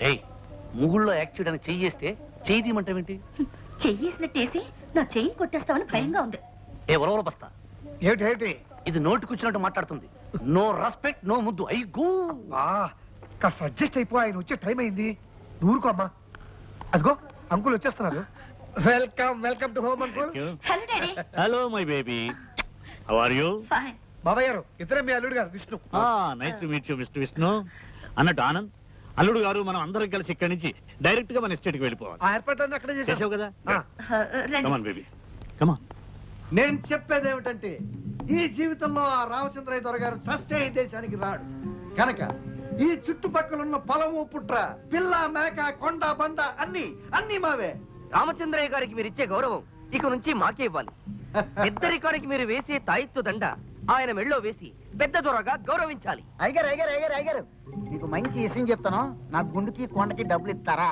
ఏయ్, ముగుళ్ళో యాక్ట్ చేయడానికి చెయ్యేస్తే చెయ్యి తీయమంటావేంటి? చెయ్యేసినట్టేసి నా చెయ్యి కొట్టేస్తామని భయంగా ఉంది. ఏ ఉరవల బస్తా, ఏమిటి ఇది నోటికొచ్చినట్టు మాట్లాడుతుంది. నో రెస్పెక్ట్, నో ముద్దు. అయ్యో కాస్త అడ్జస్ట్ అయిపో, ఆయన వచ్చే టైం అయింది. ఊరుకో అమ్మా. అదిగో అంకుల్ వచ్చేస్తున్నారు. Welcome welcome to home uncle. Hello daddy. Hello my baby, how are you? Fine. బాబాయ్ గారు ఇద్దరే మీ అల్లుడు గారు Vishnu. Nice to meet you mister Vishnu. అన్నట్టు ఆనంద్, అల్లుడు గారు మనం అందరం కలిసి ఇక్కడి నుంచి డైరెక్ట్ గా మన ఎస్టేట్ కి వెళ్ళిపోవాలి. ఆ ఏర్పాట్లన్నీ అక్కడే చేసావు కదా? రండి. కమాన్ బేబీ, కమాన్. నేను చెప్పేది ఏమిటంటే, ఈ జీవితంలో ఆ రామచంద్రయ్య దొరగారు చస్తే ఈ దేశానికి రాడు కనుక ఈ చుట్టుపక్కల ఉన్న పొలము పుట్ర పిల్ల మేక కొండ బండ అన్ని మావే. రామచంద్రయ్య గారికి మీరు ఇచ్చే గౌరవం ఇక నుంచి మాకే ఇవ్వాలి. పెద్దరికానికి మీరు వేసే తాయిత్తు దండ ఆయన మెళ్ళో వేసి పెద్ద దొరగా గౌరవించాలి. అయ్యారు నీకు మంచి విషయం చెప్తాను. నా గుండుకి కొండకి డబ్బులు ఇస్తారా?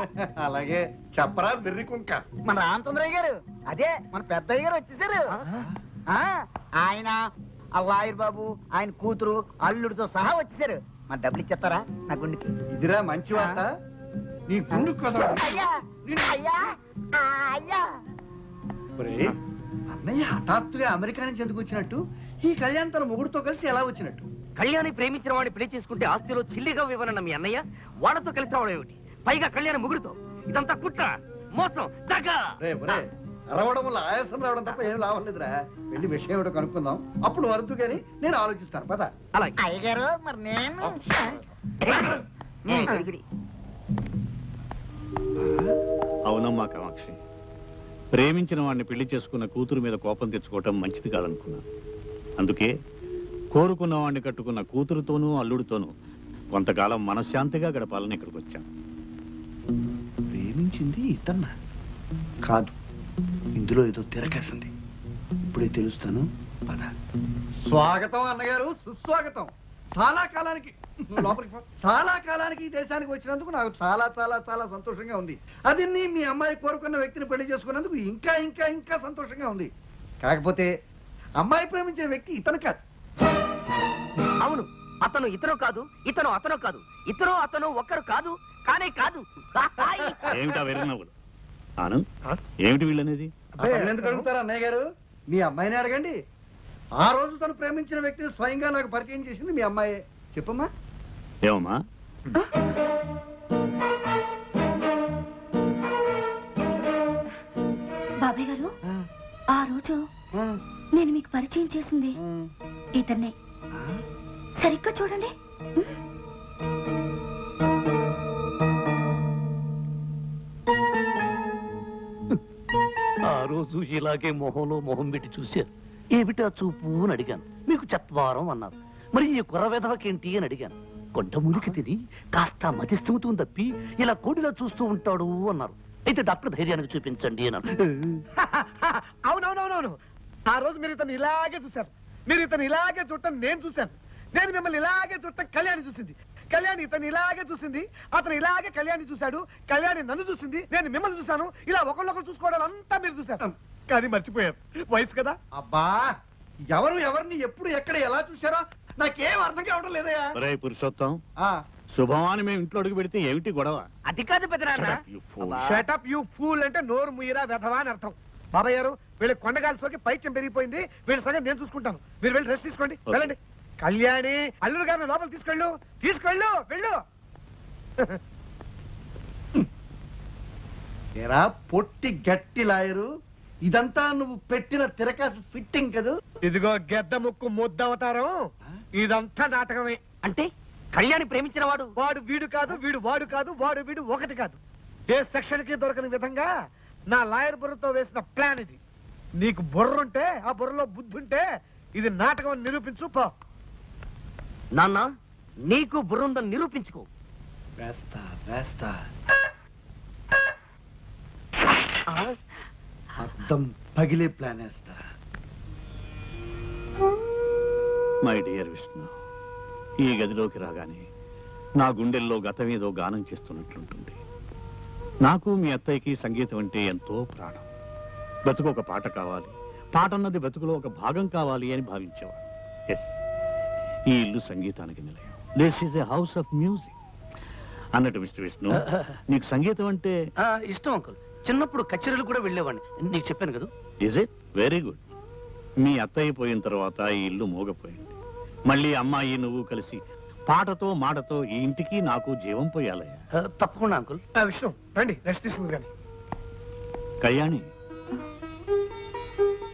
అలాగే చెప్పరా బిర్రి కుంక. మన రామచంద్రయ్య గారు, అదే మన పెద్దయ్య గారు వచ్చేసారు. ఆయన ఆ లాయర్ బాబు, ఆయన కూతురు, అల్లుడితో సహా వచ్చేసారు. మన డబ్బులు ఇచ్చేస్తారా నా గుండుకి? ఇదిరా మంచి వార్త. నీ గుండు కదా అయ్యా అయ్యా అయ్యా. ఒరేయ్, అన్నయ్య హఠాత్తుగా అమెరికా నుంచి ఎందుకు వచ్చినట్టు? ఈ కళ్యాణ్ తన మొగుడుతో కలిసి ఎలా వచ్చినట్టు? కళ్యాణి ప్రేమించిన వాడిని పెళ్లి చేసుకుంటే ఆస్తిలో చిల్లిగా ఇవ్వనన్న మీ అన్నయ్య వాళ్ళతో కలిసి రావడం ఏమిటి? పైగా కళ్యాణ ముగుడుతో. ఇదంతా కుట్ర, మోసం, దగా. అరవడం వల్ల ఆయాసం రావడం తప్ప ఏం లాభం లేదురా. వెళ్ళి విషయం ఏమిటో కనుక్కుందాం, అప్పుడు వరదు కానీ నేను ఆలోచిస్తాను. పద. అలాగే. అయ్యగారు మరి నేను అవునమ్మా కామాక్షి, ప్రేమించిన వాడిని పెళ్లి చేసుకున్న కూతురు మీద కోపం తెచ్చుకోవటం మంచిది కాదనుకున్నాను. అందుకే కోరుకున్న వాడిని కట్టుకున్న కూతురుతోనూ అల్లుడితోనూ కొంతకాలం మనశ్శాంతిగా గడపాలని ఇక్కడికి వచ్చాను. ప్రేమించింది ఇతన్న కాదు, ఇందులో ఏదో తిరగేసింది. ఇప్పుడే తెలుస్తాను. పద. స్వాగతం అన్నగారు, సుస్వాగతం. చాలా కాలానికి లోపలికి చాలా కాలానికి ఈ దేశానికి వచ్చినందుకు నాకు చాలా చాలా చాలా సంతోషంగా ఉంది. అది మీ అమ్మాయి కోరుకున్న వ్యక్తిని పెళ్లి చేసుకున్నందుకు ఇంకా ఇంకా ఇంకా సంతోషంగా ఉంది. కాకపోతే అమ్మాయి ప్రేమించిన వ్యక్తి ఇతను కాదు. అవును, అతను ఇతను కాదు, ఇతను అతను కాదు, ఇతను అతను ఒక్కరు కాదు, కానే కాదు. ఏమిటా వెర్రినవ్వులు? ఆనంద్, ఏమిటి వీళ్ళనేది? ఎందుకు అడుగుతారు అన్నయ్య గారు? మీ అమ్మాయిని అడగండి. ఆ రోజు తను ప్రేమించిన వ్యక్తిని స్వయంగా నాకు పరిచయం చేసింది మీ అమ్మాయే. చెప్పమ్మా. ఏమమ్మా? బాబాయ్ గారు, ఆ రోజు నేను మీకు పరిచయం చేసింది ఇతన్నే. సరిగ్గా చూడండి. ఆ రోజు ఇలాగే మొహంలో మొహం పెట్టి చూశారు. ఏమిటా చూపు అని అడిగాను. మీకు చత్వారం అన్నారు. మరి ఈ కుర్ర వెధవకేంటి అని అడిగాను. కొంట మురికి తిని కాస్త మతిస్థిమతం తప్పి ఇలా కోడిలా చూస్తూ ఉంటాడు అన్నారు. అయితే డాక్టర్ ధైర్యానికి చూపించండి అన్నారు. అవునవునవునవును, ఆ రోజు మీరు ఇతను ఇలాగే చూశారు. మీరు ఇతను ఇలాగే చూడటం నేను చూశాను. నేను మిమ్మల్ని ఇలాగే చూడటం కళ్యాణి చూసింది. కళ్యాణి ఇతను ఇలాగే చూసింది. అతను ఇలాగే కళ్యాణి చూశాడు. కళ్యాణి నన్ను చూసింది, నేను మిమ్మల్ని చూశాను. ఇలా ఒకళ్ళొకరు చూసుకోవడం అంతా మీరు చూశారు. కానీ మర్చిపోయారు, వయసు కదా. అబ్బా, ఎవరు ఎవరిని ఎప్పుడు ఎక్కడ ఎలా చూశారో నాకేం అర్థం కావడం లేదయా. ఒరే పురుషోత్తం, శుభమాని మేము ఇంట్లో అడుగు పెడితే ఏమిటి గొడవ? అది కాదు పెద్దనాన్న. షటప్ యూ ఫూల్ అంటే నోరు ముయ్యరా వెధవా అని అర్థం. బాబాయ్ గారు, వీళ్ళకి కొండగాలి సోకి పైత్యం పెరిగిపోయింది. వీళ్ళ సంగతి నేను చూసుకుంటాను. మీరు వెళ్ళి రెస్ట్ తీసుకోండి, వెళ్ళండి. కళ్యాణి, అల్లుడు గారిని లోపల తీసుకెళ్ళు, తీసుకెళ్ళు, వెళ్ళు. ఏరా పొట్టి గట్టి లాయరు, ఇదంతా నువ్వు పెట్టిన తిరకాసు ఫిట్టింగ్ కదా? ఇదిగో గెద్ద ముక్కు ముద్దవతారం, ఇదంతా నాటకమే. అంటే కళ్యాణి ప్రేమించిన వాడు వాడు వీడు కాదు, వీడు వాడు కాదు, వాడు వీడు ఒకటి కాదు. ఏ సెక్షన్ కి దొరకని విధంగా నా లాయర్ బుర్రతో వేసిన ప్లాన్ ఇది. నీకు బుర్రుంటే, ఆ బుర్రలో బుద్ధి ఉంటే ఇది నాటకం అని నిరూపించు పో. నాన్న, నీకు బుర్రుందని నిరూపించుకో. వేస్తా వేస్తా. అర్థం పగిలే ప్లాన్ వేస్తా. మై డియర్ విష్ణు, ఈ గదిలోకి రాగానే నా గుండెల్లో గతమేదో గానం చేస్తున్నట్లుంటుంది. నాకు మీ అత్తయ్యకి సంగీతం అంటే ఎంతో ప్రాణం. బతుకు ఒక పాట కావాలి, పాట అన్నది బతుకులో ఒక భాగం కావాలి అని భావించేవాడు. ఎస్, ఈ ఇల్లు సంగీతానికి నిలయం. This is a house of music. అన్నట్టు మిస్టర్ విష్ణు, నీకు సంగీతం అంటే ఇష్టం అంకుల్. చిన్నప్పుడు కచేరీలు కూడా వెళ్ళేవాడిని, నీకు చెప్పాను కదా. Is it? Very good. మీ అత్తయ్య పోయిన తర్వాత ఈ ఇల్లు మోగపోయింది. మళ్ళీ అమ్మాయి నువ్వు కలిసి పాటతో మాటతో ఈ ఇంటికి నాకు జీవం పోయాలయ్యా. తప్పకుండా అంకుల్. విష్ణు రండి, రెస్ట్ తీసుకుంది కానీ. కళ్యాణి,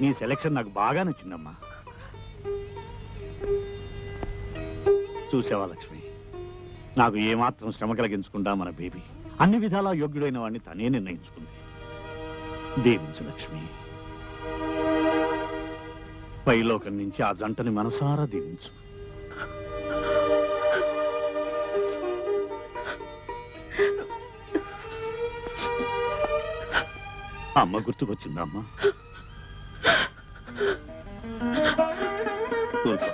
నీ సెలక్షన్ నాకు బాగా నచ్చిందమ్మా. చూసావా లక్ష్మి, నాకు ఏమాత్రం శ్రమ కలిగించకుండా మన బేబీ అన్ని విధాలా యోగ్యుడైన వాడిని తనే నిర్ణయించుకుంది. దీవించు లక్ష్మి. పైలోకం నుంచి ఆ జంటని మనసారా దీవించు. అమ్మ గుర్తుకొచ్చిందా అమ్మా? కూర్చో.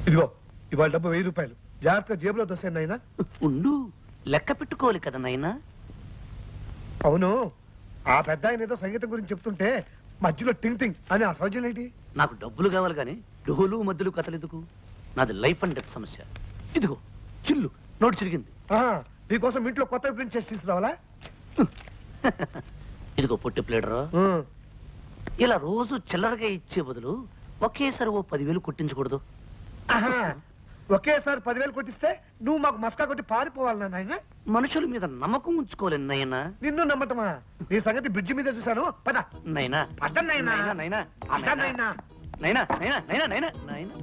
ఇదిగో ఇవాళ డబ్బు 1000 రూపాయలు. జాగ్రత్తగా జేబులో దోసేయండి నాయనా. ఉండు, లెక్క పెట్టుకోవాలి కదా నాయనా. అవును, ఆ పెద్ద ఆయన ఏదో సంగీతం గురించి చెప్తుంటే మధ్యలో టింగ్ టింగ్ అని ఆ సౌజన్యం ఏంటి? నాకు డబ్బులు కావాలి కానీ డోలు మధ్యలు కథలు ఎందుకు? నాది లైఫ్ అండ్ డెత్ సమస్య. ఇదిగో చిల్లు, నోటు చిరిగింది. నీకోసం ఇంట్లో కొత్త ప్రింట్ చేసి తీసుకురావాలా? ఇదిగో పొట్టి ప్లేడరా, ఇలా రోజు చిల్లరగా ఇచ్చే బదులు ఒకేసారి ఓ 10,000 కొట్టించకూడదు? ఒకేసారి 10,000 కొట్టిస్తే నువ్వు మాకు మస్కా కొట్టి పారిపోవాలి నాయన. మనుషుల మీద నమ్మకం ఉంచుకోలేను నాయనా. నిన్ను నమ్మటమా? నీ సంగతి బ్రిడ్జి మీద చూశాను. పద నైనా, పద నాయనా. నైనా, పద నాయనా. నైనా, నైనా, నైనా, నైనా, నైనా.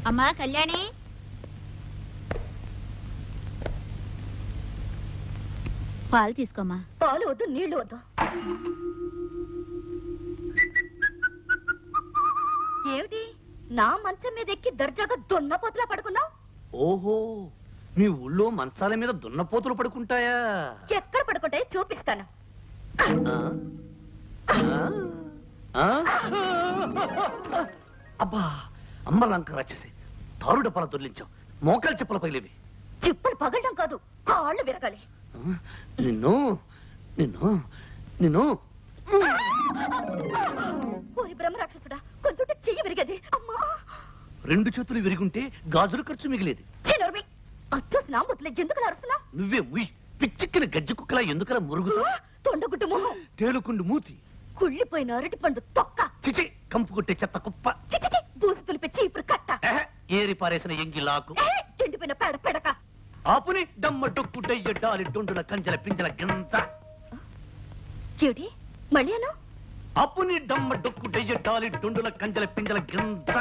అమ్మా కళ్యాణి, పాలు తీసుకోమ్మా. పాలు వద్దు, నీళ్లు వద్దు. ఏమిటి నా మంచం మీద ఎక్కి దర్జాగా దొన్నపోతులా పడుకున్నావు? ఓహో, మీ ఊళ్ళో మంచాల మీద దున్నపోతులు పడుకుంటాయా? ఎక్కడ పడుకుంటాయో చూపిస్తాను. ఆ? ఆ? అబ్బా, అమ్మ లంక రాక్షసి, తారుడ పల దొర్లించావు. మోకాలు చెప్పుల పగిలేవి. చిప్పులు పగలడం కాదు, కాళ్ళు విరగాలి. నిన్ను నిన్ను నిన్ను ఓరి బ్రహ్మ రాక్షసుడా, కొంచెం చెయ్యి విరిగేది. అమ్మా, 2 చేతులు విరిగుంటే గాజుల ఖర్చు మిగిలేది. చిన్నరుమి అచ్చోసి నా ముద్దులే ఎందుకు అరుస్తున్నా? నువ్వే ముయ్, పిచ్చిక్కిన గజ్జి కుక్కలా ఎందుకలా మురుగుతూ? తొండగుడ్డు మొహం, తేలుకుండు మూతి, కుళ్ళిపోయిన అరటి పండు తొక్క, చిచి కంపు కొట్టే చెత్త కుప్ప, చిచి బూసి తులిపే చీపురు కట్ట, ఏరి పారేసిన ఎంగిలాకు, ఎండిపోయిన పేడ పెడక, ఆపుని డమ్మ డొక్కు డయ్య డాలి డొండుల కంజల పింజల గింజ. ఏమిటి మళ్ళీ అను? అప్పుని డమ్మ డొక్కు డయ్య డాలి డొండుల కంజల పింజల గింజ.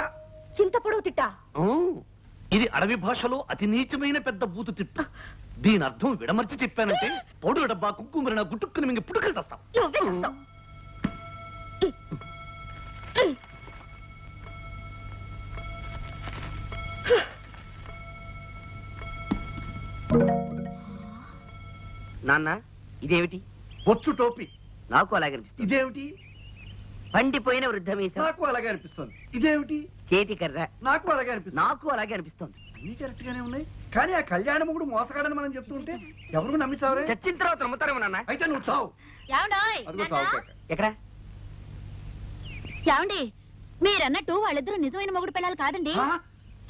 ఇంత పొడవు తిట్టా? ఇది అడవి భాషలో అతి నీచమైన పెద్ద బూతు తిట్టు. దీని అర్థం విడమర్చి చెప్పానంటే పొడు డబ్బా కుక్కుమరిన గుట్టుక్కుని మింగి పుట్టుకలు తెస్తాం. నువ్వే చేస్తావు. నాన్న, ఇదేమిటి? బొచ్చు టోపీ. నాకు అలాగే అనిపిస్తుంది. ఇదేమిటి? పండిపోయిన వృద్ధ మీసం. నాకు అలాగే అనిపిస్తుంది. ఇదేమిటి? చేతి కర్ర. నాకు అలాగే అనిపిస్తుంది. నాకు అలాగే అనిపిస్తుంది. అన్ని కరెక్ట్ గానే ఉన్నాయి, కానీ ఆ కళ్యాణ మొగుడు మోసగాడని మనం చెప్తుంటే ఎవరు నమ్మిస్తావరే? చచ్చిన తర్వాత నమ్ముతారేమో నాన్న. అయితే నువ్వు చావు. అదిగో చావు కాక. ఎక్కడ? ఏమండి, మీరన్నట్టు వాళ్ళిద్దరూ నిజమైన మొగుడు పిల్లలు కాదండి. ఆ?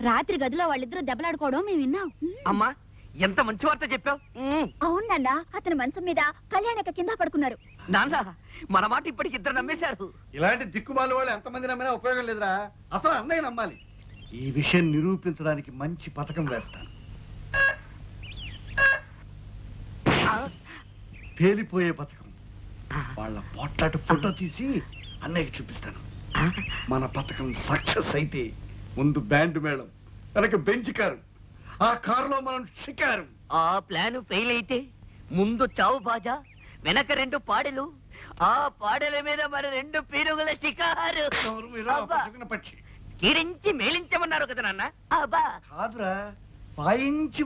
రాత్రి గదిలో వాళ్ళిద్దరూ దెబ్బలాడుకోవడం మేము విన్నాం. అమ్మా, ఎంత మంచి వార్త చెప్పావు. అవునన్నా, అతని మంచం మీద కళ్యాణక కింద పడుకున్నారు. నాన్న, మన మాట ఇప్పటికి 2 నమ్మేశారు. ఇలాంటి దిక్కుమాల వాళ్ళు ఎంతమంది నమ్మినా ఉపయోగం లేదురా. అసలు అన్నయ్య నమ్మాలి. ఈ విషయం నిరూపించడానికి మంచి పథకం వేస్తాను. పేలిపోయే పథకం. వాళ్ళ పోట్లాట ఫోటో తీసి అన్నయ్యకి చూపిస్తాను. మన పథకం సక్సెస్ అయితే ముందు బ్యాండ్ మేళం, వెనక బెంచ్ కారు, ఆ కారులో మనం షికారు. ఆ ప్లాన్ ఫెయిల్ అయితే ముందు చావు బాజా, వెనక 2 పాడెలు, ఆ పాడెల మీద మరి 2 పీరుగుల షికారు. ఎవరు మీరు? ఆ పసిగిన పక్షి. కీరించి మేలించమన్నారు కదా నాన్న. అబ్బా, కాదురా, వాయించి